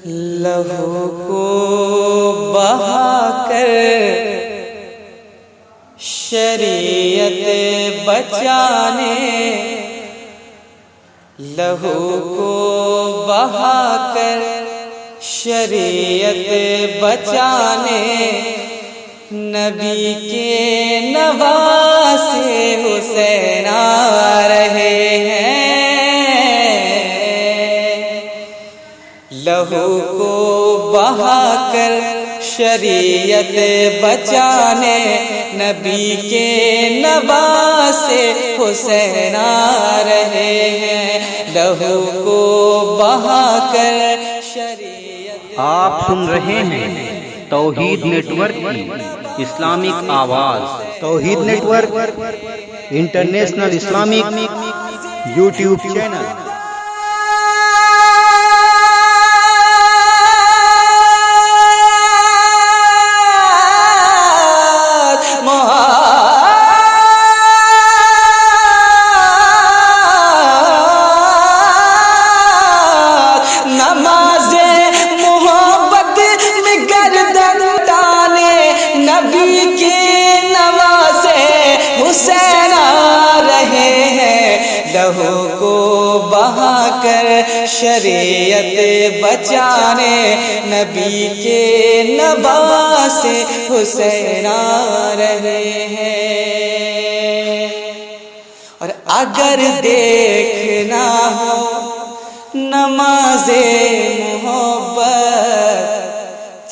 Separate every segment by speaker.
Speaker 1: لہو کو بہا کر شریعت بچانے، لہو کو بہا کر شریعت بچانے، نبی کے نواسے حسین آ رہے ہیں۔ لہو کو بہا کر شریعت بچانے، نبی کے نواسے حسین آ رہے ہیں۔ لہو کو بہا کر شریعت۔
Speaker 2: آپ سن رہے ہیں توحید نیٹ ورک کی اسلامک آواز۔ Tawheed network international Islamic YouTube channel.
Speaker 1: لہو کو بہا کر شریعت بچانے، نبی کے نواسے حسین آ رہے ہیں۔ اور اگر دیکھنا ہو نماز محبت،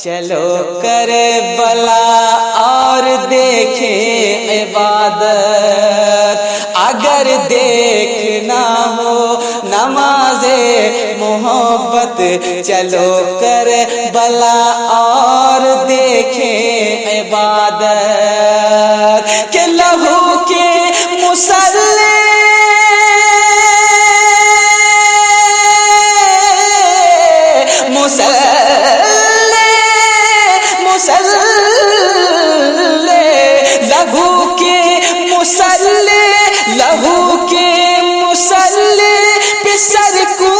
Speaker 1: چلو کربلا اور دیکھیں عبادت۔ اگر دیکھنا ہو نماز محبت، چلو کربلا اور دیکھیں عبادت۔ کہ لہو کے مصلی لہو کے مصلی، لہو کے مصلی پہ سر کو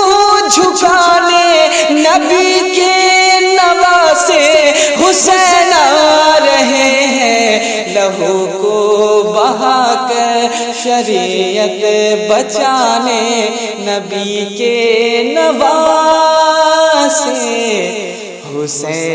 Speaker 1: جھکانے، نبی کے نواسے حسین آ رہے ہیں۔ لہو کو بہا کر شریعت بچانے، نبی کے نواسے حسین